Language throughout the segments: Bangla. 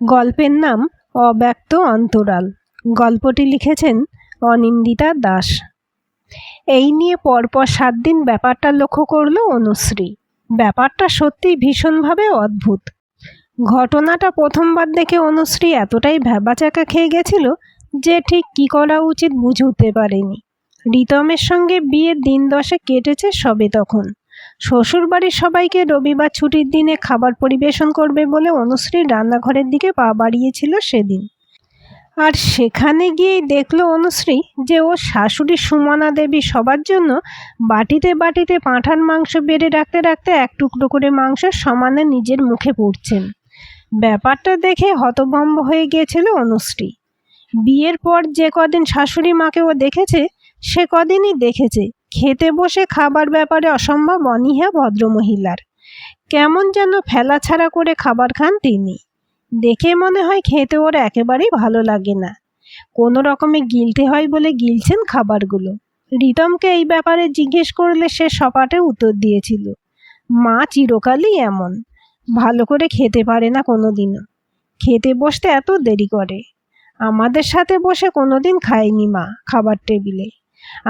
গল্পের নাম অব্যক্ত অন্তরাল। গল্পটি লিখেছেন অনিন্দিতা দাস। এই নিয়ে পরপর 7 দিন ব্যাপারটা লক্ষ্য করল অনুশ্রী। ব্যাপারটা সত্যিই ভীষণভাবে অদ্ভুত। ঘটনাটা প্রথমবার দেখে অনুশ্রী এতটাই ভ্যাবাচ্যাকা খেয়ে গেছিল যে ঠিক কী করা উচিত বুঝে উঠতে পারেনি। রিতমের সঙ্গে বিয়ের দিন 10 কেটেছে সবে তখন। শ্বশুরবাড়ির সবাইকে রবিবার ছুটির দিনে খাবার পরিবেশন করবে বলে অনুশ্রী রান্নাঘরের দিকে পা বাড়িয়েছিল সেদিন। আর সেখানে গিয়েই দেখলো অনুশ্রী যে ওর শাশুড়ি সুমনা দেবী সবার জন্য বাটিতে বাটিতে পাঁঠার মাংস বেড়ে রাখতে রাখতে এক টুকরো করে মাংস সমানে নিজের মুখে পুড়ছেন। ব্যাপারটা দেখে হতভম্ব হয়ে গিয়েছিল অনুশ্রী। বিয়ের পর যে কদিন শাশুড়ি মাকে ও দেখেছে সে কদিনই দেখেছে খেতে বসে খাবার ব্যাপারে অসম্ভব অনীহা ভদ্রমহিলার। কেমন যেন ফেলা ছাড়া করে খাবার খান তিনি। দেখে মনে হয় খেতে ওর একেবারেই ভালো লাগে না, কোনো রকমে গিলতে হয় বলে গিলছেন খাবারগুলো। রিতমকে এই ব্যাপারে জিজ্ঞেস করলে সে সপাটে উত্তর দিয়েছিল, মা চিরকালই এমন, ভালো করে খেতে পারে না কোনোদিনও, খেতে বসতে এত দেরি করে। আমাদের সাথে বসে কোনোদিন খায়নি মা খাবার টেবিলে।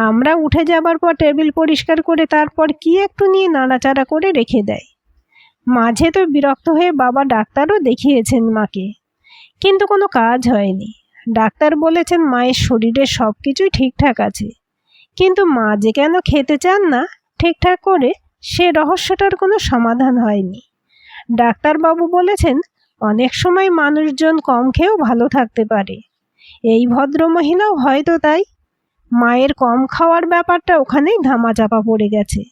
আমরা উঠে যাবার পর টেবিল পরিষ্কার করে তারপর কি একটু নিয়ে নাড়াচাড়া করে রেখে দেয়। মাঝে তো বিরক্ত হয়ে বাবা ডাক্তারও দেখিয়েছেন মাকে, কিন্তু কোনো কাজ হয়নি। ডাক্তার বলেছেন মায়ের শরীরে সব কিছুই ঠিকঠাক আছে, কিন্তু মা যে কেন খেতে চান না ঠিকঠাক করে সে রহস্যটার কোনো সমাধান হয়নি। ডাক্তারবাবু বলেছেন অনেক সময় মানুষজন কম খেয়েও ভালো থাকতে পারে। এই ভদ্রমহিলাও হয়তো তাই। মায়ের কম খাওয়ার ব্যাপারটা ওখানেই ধামাচাপা পড়ে গেছে।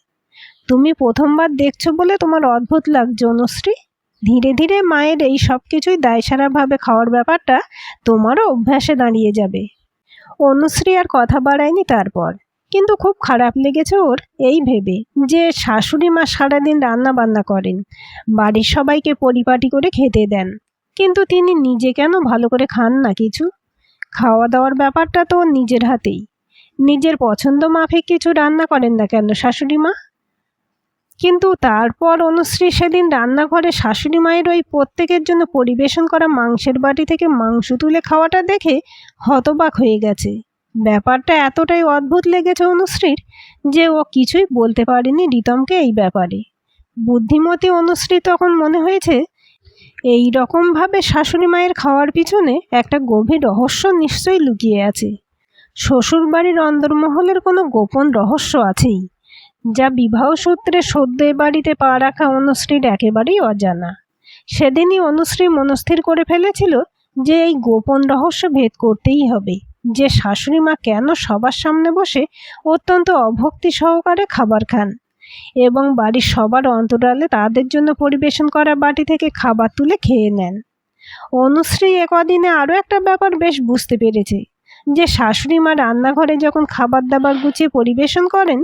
তুমি প্রথমবার দেখছো বলে তোমার অদ্ভুত লাগছে অনুশ্রী। ধীরে ধীরে মায়ের এই সব কিছুই দায়সারাভাবে খাওয়ার ব্যাপারটা তোমারও অভ্যাসে দাঁড়িয়ে যাবে। অনুশ্রী আর কথা বাড়ায়নি তারপর, কিন্তু খুব খারাপ লেগেছে ওর এই ভেবে যে শাশুড়ি মা সারাদিন রান্না বান্না করেন, বাড়ির সবাইকে পরিপাটি করে খেতে দেন, কিন্তু তিনি নিজে কেন ভালো করে খান না কিছু। খাওয়া দাওয়ার ব্যাপারটা তো নিজের হাতেই, নিজের পছন্দ মাফিক কিছু রান্না করেন না কেন শাশুড়ি মা। কিন্তু তারপর অনুশ্রী সেদিন রান্নাঘরে শাশুড়ি মায়ের ওই প্রত্যেকের জন্য পরিবেশন করা মাংসের বাটি থেকে মাংস তুলে খাওয়াটা দেখে হতবাক হয়ে গেছে। ব্যাপারটা এতটাই অদ্ভুত লেগেছে অনুশ্রীর যে ও কিছুই বলতে পারেনি রিতমকে এই ব্যাপারে। বুদ্ধিমতী অনুশ্রী তখন মনে হয়েছে এই রকমভাবে শাশুড়ি মায়ের খাওয়ার পিছনে একটা গভীর রহস্য নিশ্চয়ই লুকিয়ে আছে। শ্বশুরবাড়ির অন্দরমহলের কোনো গোপন রহস্য আছেই, যা বিবাহ সূত্রে সদ্য এ বাড়িতে পা রাখা অনুশ্রীর একেবারেই অজানা। সেদিনই অনুশ্রী মনস্থির করে ফেলেছিল যে এই গোপন রহস্য ভেদ করতেই হবে, যে শাশুড়ি মা কেন সবার সামনে বসে অত্যন্ত অভক্তি সহকারে খাবার খান এবং বাড়ির সবার অন্তরালে তাদের জন্য পরিবেশন করা বাটি থেকে খাবার তুলে খেয়ে নেন। অনুশ্রী একদিনে আরও একটা ব্যাপার বেশ বুঝতে পেরেছে, যে শাশুড়ি মা রান্নাঘরে যখন খাবার দাবার গুছিয়ে পরিবেশন করেন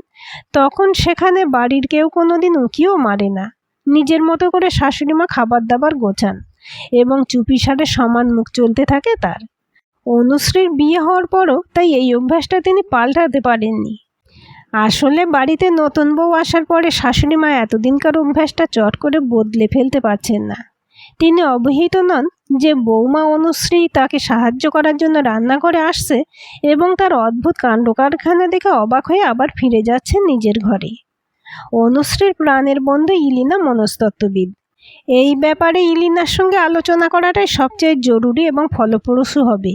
তখন সেখানে বাড়ির কেউ কোনোদিন উঁকিও মারে না। নিজের মতো করে শাশুড়ি মা খাবার দাবার গোছান এবং চুপিসারে সমান মুখ চলতে থাকে তার। অনুশ্রীর বিয়ে হওয়ার পরও তাই এই অভ্যাসটা তিনি পাল্টাতে পারেননি। আসলে বাড়িতে নতুন বউ আসার পরে শাশুড়ি মা এতদিনকার অভ্যাসটা চট করে বদলে ফেলতে পারছেন না। তিনি অবহিত নন যে বৌমা অনুশ্রী তাকে সাহায্য করার জন্য রান্নাঘরে আসছে এবং তার অদ্ভুত কাণ্ডকারখানা দেখে অবাক হয়ে আবার ফিরে যাচ্ছেন নিজের ঘরে। অনুশ্রীর প্রাণের বন্ধু ইলিনা মনস্তত্ত্ববিদ। এই ব্যাপারে ইলিনার সঙ্গে আলোচনা করাটাই সবচেয়ে জরুরি এবং ফলপ্রসূ হবে।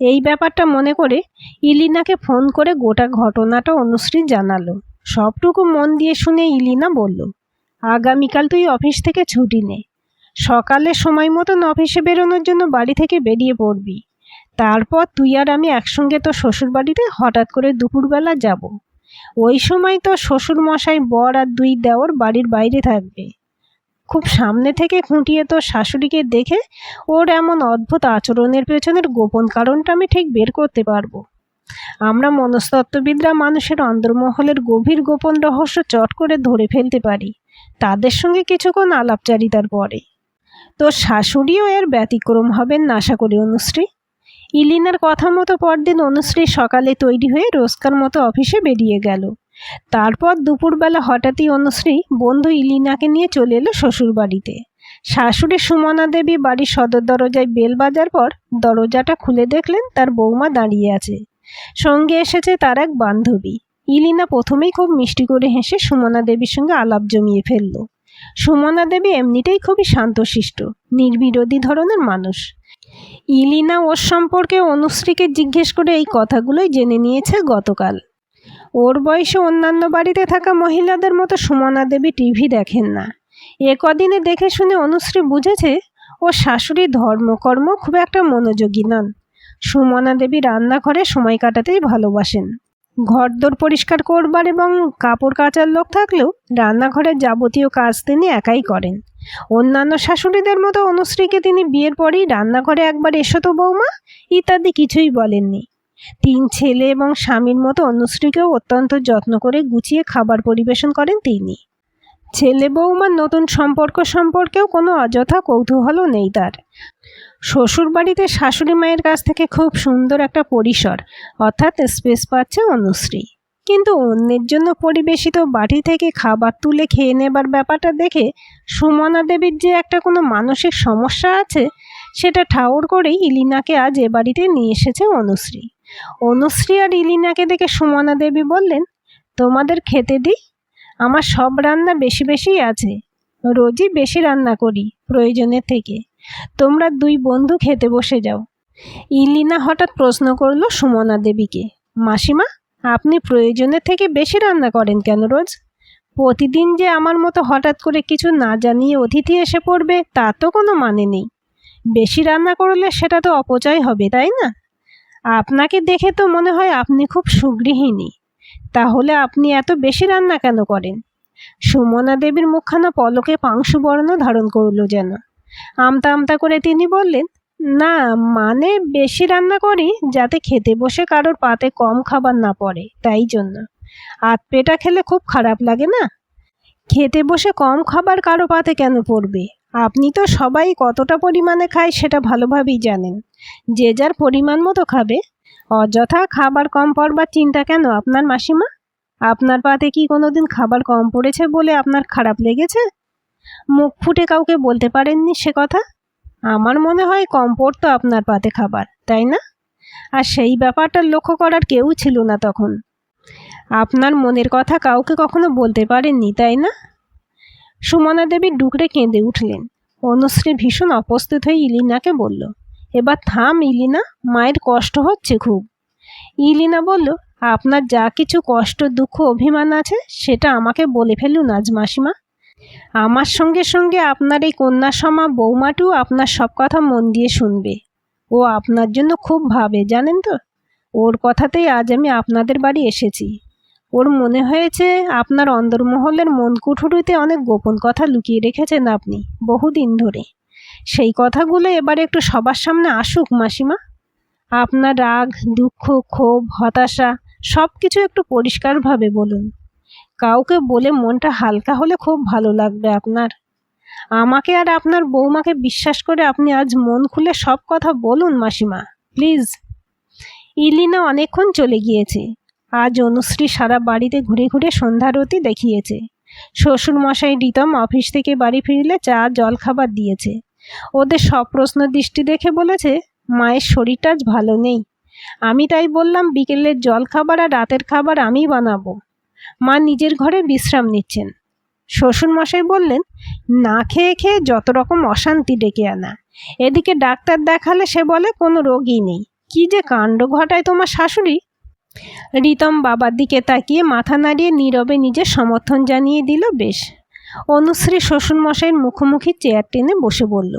এই ব্যাপারটা মনে করে ইলিনাকে ফোন করে গোটা ঘটনাটা অনুশ্রী জানালো। সবটুকু মন দিয়ে শুনে ইলিনা বলল, আগামীকাল তুই অফিস থেকে ছুটি নে, সকালে সময় মতন অফিসে বেরোনোর জন্য বাড়ি থেকে বেরিয়ে পড়বি। তারপর তুই আর আমি একসঙ্গে তো শ্বশুর বাড়িতে হঠাৎ করে দুপুরবেলা যাব। ওই সময় তো শ্বশুর মশাই, বর আর 2 দেওর বাড়ির বাইরে থাকবে। খুব সামনে থেকে খুঁটিয়ে তোর শাশুড়িকে দেখে ওর এমন অদ্ভুত আচরণের পেছনের গোপন কারণটা আমি ঠিক বের করতে পারবো। আমরা মনস্তত্ত্ববিদরা মানুষের অন্দরমহলের গভীর গোপন রহস্য চট করে ধরে ফেলতে পারি তাদের সঙ্গে কিছুক্ষণ আলাপচারিতার পরে। তোর শাশুড়িও এর ব্যতিক্রম হবেন না আশা করি অনুশ্রী। ইলিনার কথা মতো পরদিন অনুশ্রী সকালে তৈরি হয়ে রোজকার মতো অফিসে বেরিয়ে গেল। তারপর দুপুরবেলা হঠাৎই অনুশ্রী বন্ধু ইলিনাকে নিয়ে চলে এলো শ্বশুরবাড়িতে। শাশুড়ি সুমনা দেবী বাড়ির সদর দরজায় বেল বাজার পর দরজাটা খুলে দেখলেন তার বৌমা দাঁড়িয়ে আছে। সঙ্গে এসেছে তার এক বান্ধবী। ইলিনা প্রথমেই খুব মিষ্টি করে হেসে সুমনা দেবীর সঙ্গে আলাপ জমিয়ে ফেলল। সুমনা দেবী এমনিতেই খুবই শান্তশিষ্ট, নির্বিরোধী ধরনের মানুষ। ইলিনা ওর সম্পর্কে অনুশ্রীকে জিজ্ঞেস করে এই কথাগুলোই জেনে নিয়েছে গতকাল। ওর বয়সে অন্যান্য বাড়িতে থাকা মহিলাদের মতো সুমনা দেবী টিভি দেখেন না। এ কদিনে দেখে শুনে অনুশ্রী বুঝেছে ও শাশুড়ির ধর্মকর্ম খুব একটা মনোযোগী নন। সুমনা দেবী রান্নাঘরে সময় কাটাতেই ভালোবাসেন। ঘরদোর পরিষ্কার করবার এবং কাপড় কাচার লোক থাকলেও রান্নাঘরের যাবতীয় কাজ তিনি একাই করেন। অন্যান্য শাশুড়িদের মতো অনুশ্রীকে তিনি বিয়ের পরেই রান্নাঘরে একবার এসো তো বৌমা ইত্যাদি কিছুই বলেননি। 3 ছেলে এবং স্বামীর মতো অনুশ্রীকেও অত্যন্ত যত্ন করে গুছিয়ে খাবার পরিবেশন করেন তিনি। ছেলে বৌমার নতুন সম্পর্কেও কোনো অযথা কৌতূহলও নেই তার। শ্বশুরবাড়িতে শাশুড়ি মায়ের কাছ থেকে খুব সুন্দর একটা পরিসর অর্থাৎ স্পেস পাচ্ছে অনুশ্রী। কিন্তু অন্যের জন্য পরিবেশিত বাটি থেকে খাবার তুলে খেয়ে নেবার ব্যাপারটা দেখে সুমনা দেবীর যে একটা কোনো মানসিক সমস্যা আছে সেটা ঠাউর করেই ইলিনাকে আজ এ বাড়িতে নিয়ে এসেছে অনুশ্রী। অনুশ্রী আর ইলিনাকে দেখে সুমনা দেবী বললেন, তোমাদের খেতে দিই? আমার সব রান্না বেশি বেশিই আছে, রোজই বেশি রান্না করি প্রয়োজনের থেকে। তোমরা 2 বন্ধু খেতে বসে যাও। ইলিনা হঠাৎ প্রশ্ন করল সুমনা দেবীকে, মাসিমা আপনি প্রয়োজনের থেকে বেশি রান্না করেন কেন রোজ? প্রতিদিন যে আমার মতো হঠাৎ করে কিছু না জানিয়ে অতিথি এসে পড়বে তার তো কোনো মানে নেই। বেশি রান্না করলে সেটা তো অপচয় হবে, তাই না? আপনাকে দেখে তো মনে হয় আপনি খুব সুগৃহিণী, তাহলে আপনি এত বেশি রান্না কেন করেন? সুমনা দেবীর মুখখানা পলকে পাংশু বর্ণ ধারণ করল যেন। আমতা আমতা করে তিনি বললেন, না মানে বেশি রান্না করি যাতে খেতে বসে কারোর পাতে কম খাবার না পড়ে, তাই জন্য। আধপেটা খেলে খুব খারাপ লাগে না? খেতে বসে কম খাবার কারো পাতে কেন পড়বে? আপনি তো সবাই কতটা পরিমাণে খায় সেটা ভালোভাবেই জানেন। যে যার পরিমাণ মতো খাবে। অযথা খাবার কম পড়বার চিন্তা কেন আপনার মাসিমা? আপনার পাতে কি কোনোদিন খাবার কম পড়েছে বলে আপনার খারাপ লেগেছে? মুখ ফুটে কাউকে বলতে পারেননি সে কথা? আমার মনে হয় কম পড়তো আপনার পাতে খাবার, তাই না? আর সেই ব্যাপারটা লক্ষ্য করার কেউ ছিল না তখন। আপনার মনের কথা কাউকে কখনো বলতে পারেননি, তাই না? সুমনা দেবী ডুকরে কেঁদে উঠলেন। অনুশ্রী ভীষণ অপ্রস্তুত হয়ে ইলিনাকে বলল, এবার থাম ইলিনা, মায়ের কষ্ট হচ্ছে খুব। ইলিনা বলল, আপনার যা কিছু কষ্ট দুঃখ অভিমান আছে সেটা আমাকে বলে ফেলুন আজ মাসিমা। আমার সঙ্গে সঙ্গে আপনার এই কন্যাসমা বৌমাটিও আপনার সব কথা মন দিয়ে শুনবে। ও আপনার জন্য খুব ভাবে জানেন তো। ওর কথাতেই আজ আমি আপনাদের বাড়ি এসেছি। ওর মনে হয়েছে আপনার অন্দরমহলের মন কুঠুরিতে অনেক গোপন কথা লুকিয়ে রেখেছেন আপনি বহুদিন ধরে। সেই কথাগুলো এবারে একটু সবার সামনে আসুক মাসিমা। আপনার রাগ, দুঃখ, ক্ষোভ, হতাশা সব কিছু একটু পরিষ্কারভাবে বলুন। কাউকে বলে মনটা হালকা হলে খুব ভালো লাগবে আপনার। আমাকে আর আপনার বৌমাকে বিশ্বাস করে আপনি আজ মন খুলে সব কথা বলুন মাসিমা, প্লিজ। ইলিনা অনেকক্ষণ চলে গিয়েছে। আজ অনুশ্রী সারা বাড়িতে ঘুরে ঘুরে সন্ধ্যারতি দেখিয়েছে। শ্বশুরমশাই রিতম অফিস থেকে বাড়ি ফিরলে চা জল খাবার দিয়েছে। ওদের সব প্রশ্ন দৃষ্টি দেখে বলেছে, মায়ের শরীরটা আজ ভালো নেই। আমি তাই বললাম বিকেলের জল খাবার আর রাতের খাবার আমি বানাবো। মা নিজের ঘরে বিশ্রাম নিচ্ছেন। শ্বশুরমশাই বললেন, না খেয়ে খেয়ে যত রকম অশান্তি ডেকে আনা। এদিকে ডাক্তার দেখালে সে বলে কোনো রোগই নেই। কি যে কাণ্ড ঘটায় তোমার শাশুড়ি। রিতম বাবার দিকে তাকিয়ে মাথা নাড়িয়ে নীরবে নিজের সমর্থন জানিয়ে দিল। বেশ। অনুশ্রী শ্বশুরমশাইয়ের মুখোমুখি চেয়ার টেনে বসে বলল,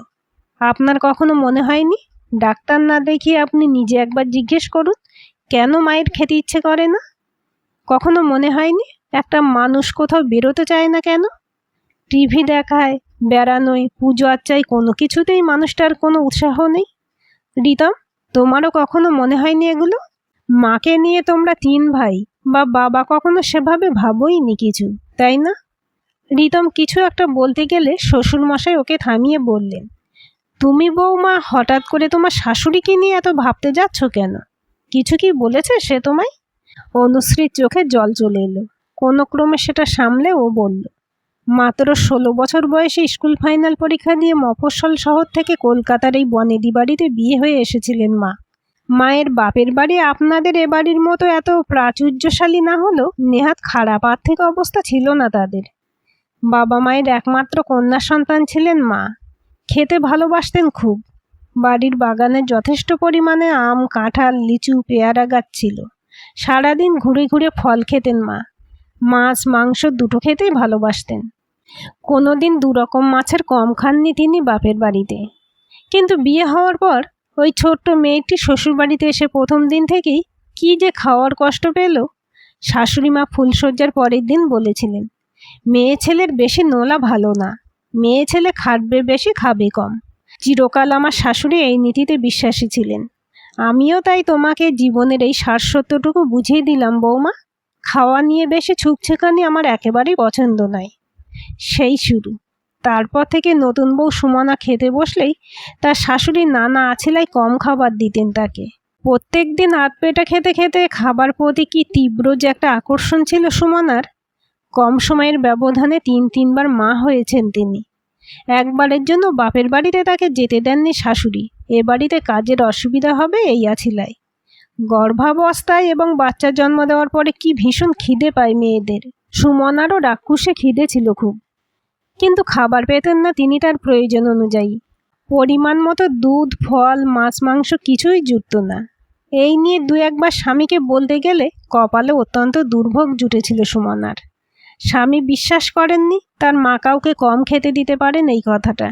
আপনার কখনো মনে হয়নি ডাক্তার না দেখিয়ে আপনি নিজে একবার জিজ্ঞেস করুন কেন মায়ের খেতে ইচ্ছে করে না? কখনো মনে হয়নি একটা মানুষ কোথাও বেরোতে চায় না কেন? টিভি দেখায়, বেড়ানোয়, পুজো আচ্চায় কোনো কিছুতেই মানুষটার কোনো উৎসাহ নেই। রিতম, তোমারও কখনো মনে হয়নি এগুলো? মাকে নিয়ে তোমরা 3 ভাই বা বাবা কখনো সেভাবে ভাবোইনি কিছু, তাই না? রিতম কিছু একটা বলতে গেলে শ্বশুরমশাই ওকে থামিয়ে বললেন, তুমি বৌমা হঠাৎ করে তোমার শাশুড়িকে নিয়ে এত ভাবতে যাচ্ছ কেন? কিছু কি বলেছে সে তোমায়? অনুশ্রীর চোখে জল চলে এলো। কোনো ক্রমে সেটা সামলে ও বলল, মাত্র 16 বছর বয়সে স্কুল ফাইনাল পরীক্ষা দিয়ে মফস্বল শহর থেকে কলকাতার এই বনেদি বাড়িতে বিয়ে হয়ে এসেছিলেন মা। মায়ের বাপের বাড়ি আপনাদের এ বাড়ির মতো এত প্রাচুর্যশালী না হলেও নেহাত খারাপ আর্থিক অবস্থা ছিল না তাদের। বাবা মায়ের একমাত্র কন্যা সন্তান ছিলেন মা। খেতে ভালোবাসতেন খুব। বাড়ির বাগানে যথেষ্ট পরিমাণে আম, কাঁঠাল, লিচু, পেয়ারা গাছ ছিল। সারাদিন ঘুরে ঘুরে ফল খেতেন মা। মাছ মাংস দুটো খেতেই ভালোবাসতেন। কোনোদিন 2 রকম মাছের কম খাননি তিনি বাপের বাড়িতে। কিন্তু বিয়ে হওয়ার পর ওই ছোট্ট মেয়েটি শ্বশুরবাড়িতে এসে প্রথম দিন থেকেই কি যে খাওয়ার কষ্ট পেল। শাশুড়ি মা ফুলশয্যার পরের দিন বলেছিলেন, মেয়ে ছেলের বেশি নোলা ভালো না, মেয়ে ছেলে খাটবে বেশি খাবে কম। চিরকাল আমার শাশুড়ি এই নীতিতে বিশ্বাসী ছিলেন। আমিও তাই তোমাকে জীবনের এই সারসত্যটুকু বুঝিয়ে দিলাম বৌমা। খাওয়া নিয়ে বেশি ছুকছুকানি আমার একেবারেই পছন্দ নয়। সেই শুরু। তারপর থেকে নতুন বউ সুমনা খেতে বসলেই তার শাশুড়ি নানা আছিলায় কম খাবার দিতেন তাকে। প্রত্যেক দিন আধপেটা খেতে খেতে খাবার প্রতি কি তীব্র যে একটা আকর্ষণ ছিল সুমনার। কম সময়ের ব্যবধানে 3-3বার মা হয়েছেন তিনি। একবারের জন্য বাপের বাড়িতে তাকে যেতে দেননি শাশুড়ি। এ বাড়িতে কাজের অসুবিধা হবে এই আছিলায়। গর্ভাবস্থায় এবং বাচ্চা জন্ম দেওয়ার পরে কি ভীষণ খিদে পায় মেয়েদের। সুমনারও রাক্ষুসে খিদে ছিল খুব, কিন্তু খাবার পেতেন না তিনি তার প্রয়োজন অনুযায়ী। পরিমাণ মতো দুধ, ফল, মাছ মাংস কিছুই জুটত না। এই নিয়ে 2-1বার স্বামীকে বলতে গেলে কপালে অত্যন্ত দুর্ভোগ জুটেছিল সুমনার। স্বামী বিশ্বাস করেননি তার মা কাউকে কম খেতে দিতে পারেন এই কথাটা।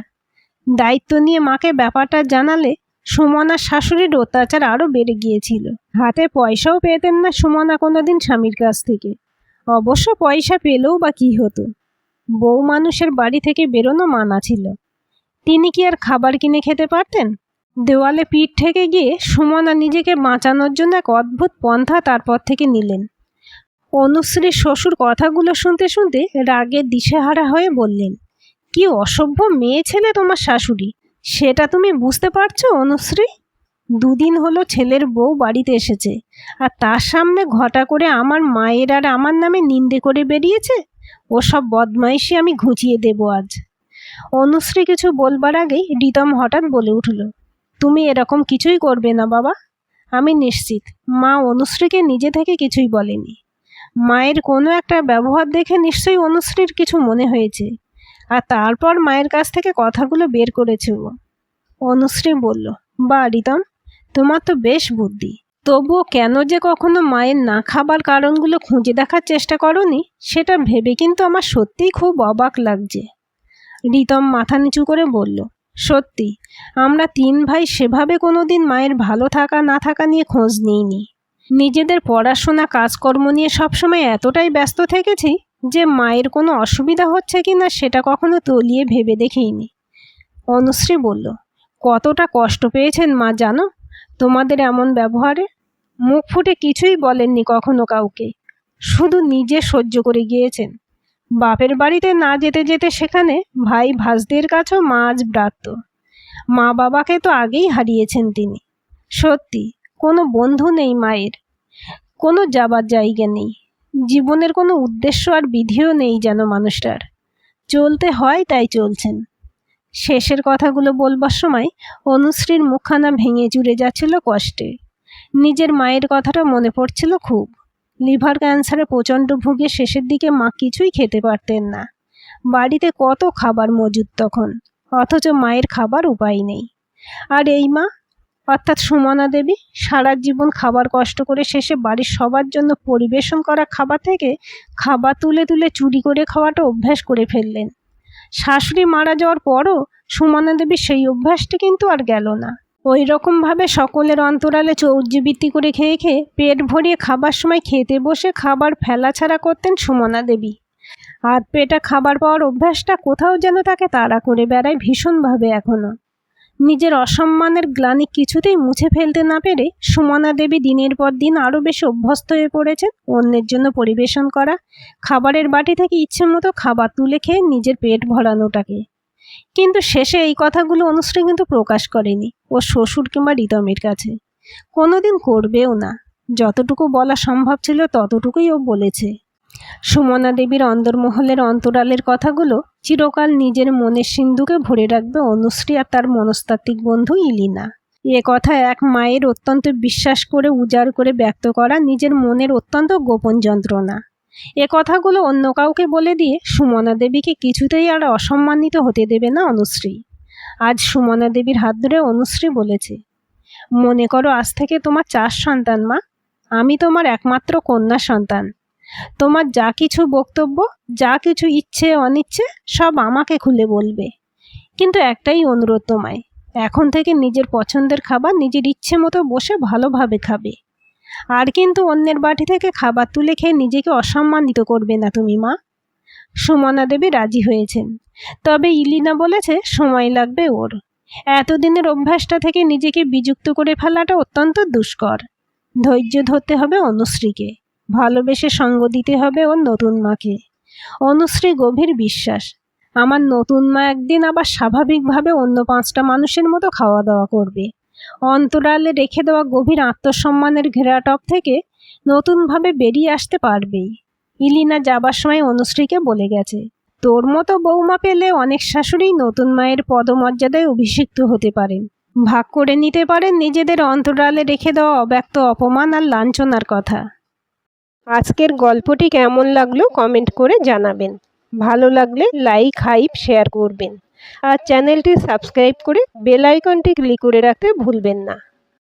দায়িত্ব নিয়ে মাকে ব্যাপারটা জানালে সুমনার শাশুড়ির অত্যাচার আরও বেড়ে গিয়েছিল। হাতে পয়সাও পেতেন না সুমনা কোনোদিন স্বামীর কাছ থেকে। অবশ্য পয়সা পেলেও বা কী হতো, বউ মানুষের বাড়ি থেকে বেরোনো মানা ছিল। তিনি কি আর খাবার কিনে খেতে পারতেন? দেওয়ালে পিঠ ঠেকে গিয়ে সুমনা নিজেকে বাঁচানোর জন্য এক অদ্ভুত পন্থা তারপর থেকে নিলেন। অনুশ্রীর শ্বশুর কথাগুলো শুনতে শুনতে রাগে দিশেহারা হয়ে বললেন, কি অসভ্য মেয়ে ছেলে তোমার শাশুড়ি, সেটা তুমি বুঝতে পারছো অনুশ্রী? 2 দিন হলো ছেলের বউ বাড়িতে এসেছে, আর তার সামনে ঘটা করে আমার মায়ের আর আমার নামে নিন্দে করে বেরিয়েছে। ওসব বদমাইশি আমি ঘুচিয়ে দেব আজ। অনুশ্রী কিছু বলবার আগেই রিতম হঠাৎ বলে উঠল, তুমি এরকম কিছুই করবে না বাবা। আমি নিশ্চিত মা অনুশ্রীকে নিজে থেকে কিছুই বলেনি। মায়ের কোনো একটা ব্যবহার দেখে নিশ্চয়ই অনুশ্রীর কিছু মনে হয়েছে, আর তারপর মায়ের কাছ থেকে কথাগুলো বের করেছে ও। অনুশ্রী বলল, বা রিতম, তোমার তো বেশ বুদ্ধি। তবুও কেন যে কখনো মায়ের না খাবার কারণগুলো খুঁজে দেখার চেষ্টা করনি সেটা ভেবে কিন্তু আমার সত্যিই খুব অবাক লাগছে। রিতম মাথা নিচু করে বলল, সত্যি আমরা 3 ভাই সেভাবে কোনোদিন মায়ের ভালো থাকা না থাকা নিয়ে খোঁজ নিইনি। নিজেদের পড়াশোনা কাজকর্ম নিয়ে সবসময় এতটাই ব্যস্ত থেকেছি যে মায়ের কোনো অসুবিধা হচ্ছে কি না সেটা কখনো তলিয়ে ভেবে দেখিনি। অনুশ্রী বলল, কতটা কষ্ট পেয়েছেন মা জানো তোমাদের এমন ব্যবহারে? মুখ ফুটে কিছুই বলেননি কখনো কাউকে, শুধু নিজে সহ্য করে গিয়েছেন। বাপের বাড়িতে না যেতে যেতে সেখানে ভাই ভাসদের কাছেও মা আজ ব্রাত্য। মা বাবাকে তো আগেই হারিয়েছেন তিনি। সত্যি কোনো বন্ধু নেই মায়ের, কোনো যাবার জায়গা নেই, জীবনের কোনো উদ্দেশ্য আর বিধিও নেই যেন মানুষটার। চলতে হয় তাই চলছেন। শেষের কথাগুলো বলবার সময় অনুশ্রীর মুখখানা ভেঙে চুরে যাচ্ছিল কষ্টে। নিজের মায়ের কথাটা মনে পড়ছিল খুব। লিভার ক্যান্সারে প্রচণ্ড ভুগে শেষের দিকে মা কিছুই খেতে পারতেন না। বাড়িতে কত খাবার মজুদ তখন, অথচ মায়ের খাবার উপায় নেই। আর এই মা অর্থাৎ সুমনা দেবী সারা জীবন খাবার কষ্ট করে শেষে বাড়ির সবার জন্য পরিবেশন করা খাবার থেকে খাবার তুলে তুলে চুরি করে খাওয়াটা অভ্যাস করে ফেললেন। শাশুড়ি মারা যাওয়ার পরও সুমনা দেবীর সেই অভ্যাসটি কিন্তু আর গেল না। ওই রকমভাবে সকলের অন্তরালে চৌর্যবৃত্তি করে খেয়ে খেয়ে পেট ভরিয়ে খাবার সময় খেতে বসে খাবার ফেলা ছাড়া করতেন সুমনা দেবী। আর পেটা খাবার পাওয়ার অভ্যাসটা কোথাও যেন তাকে তাড়া করে বেড়ায় ভীষণভাবে এখনও। নিজের অসম্মানের গ্লানি কিছুতেই মুছে ফেলতে না পেরে সুমনা দেবী দিনের পর দিন আরও বেশি অভ্যস্ত হয়ে পড়েছেন অন্যের জন্য পরিবেশন করা খাবারের বাটি থেকে ইচ্ছে মতো খাবার তুলে খেয়ে নিজের পেট ভরানোটাকে। কিন্তু শেষে এই কথাগুলো অনুশ্রী কিন্তু প্রকাশ করেনি ও শ্বশুর কিংবা রিতমের কাছে, কোনোদিন করবেও না। যতটুকু বলা সম্ভব ছিল ততটুকুই ও বলেছে। সুমনা দেবীর অন্দরমহলের অন্তরালের কথাগুলো চিরকাল নিজের মনের সিন্ধুকে ভরে রাখবে অনুশ্রী আর তার মনস্তাত্ত্বিক বন্ধু ইলিনা। এ কথা এক মায়ের অত্যন্ত বিশ্বাস করে উজাড় করে ব্যক্ত করা নিজের মনের অত্যন্ত গোপন যন্ত্রণা। এ কথাগুলো অন্য কাউকে বলে দিয়ে সুমনা দেবীকে কিছুতেই আর অসম্মানিত হতে দেবে না অনুশ্রী। আজ সুমনা দেবীর হাত ধরে অনুশ্রী বলেছে, মনে করো আজ থেকে তোমার 4 সন্তান মা, আমি তোমার একমাত্র কন্যা সন্তান। তোমার যা কিছু বক্তব্য, যা কিছু ইচ্ছে অনিচ্ছে সব আমাকে খুলে বলবে, কিন্তু একটাই অনুরোধ তোমায়, এখন থেকে নিজের পছন্দের খাবার নিজের ইচ্ছে মতো বসে ভালোভাবে খাবে, আর কিন্তু অন্যের বাটি থেকে খাবার তুলে খেয়ে নিজেকে অসম্মানিত করবে না তুমি মা। সুমনা দেবী রাজি হয়েছেন, তবে ইলিনা বলেছে সময় লাগবে ওর। এতদিনের অভ্যাসটা থেকে নিজেকে বিযুক্ত করে ফেলাটা অত্যন্ত দুষ্কর। ধৈর্য ধরতে হবে অনুশ্রীকে, ভালোবেসে সঙ্গ দিতে হবে ওর নতুন মাকে। অনুশ্রী গভীর বিশ্বাস, আমার নতুন মা একদিন আবার স্বাভাবিকভাবে অন্য 5টা মানুষের মতো খাওয়া দাওয়া করবে। অন্তরালে রেখে দেওয়া গভীর আত্মসম্মানের ঘেরাটপ থেকে নতুনভাবে বেরিয়ে আসতে পারবেই। ইলিনা যাবার সময় অনুশ্রীকে বলে গেছে, তোর মতো বৌমা পেলে অনেক শাশুড়ি নতুন মায়ের পদমর্যাদায় অভিষিক্ত হতে পারেন, ভাগ করে নিতে পারেন নিজেদের অন্তরালে রেখে দেওয়া অব্যক্ত অপমান আর লাঞ্ছনার কথা। আজকের গল্পটি কেমন লাগলো কমেন্ট করে জানাবেন। ভালো লাগলে লাইক, হাইপ, শেয়ার করবেন আর চ্যানেলটি সাবস্ক্রাইব করে বেল আইকনটি ক্লিক করে রাখতে ভুলবেন না।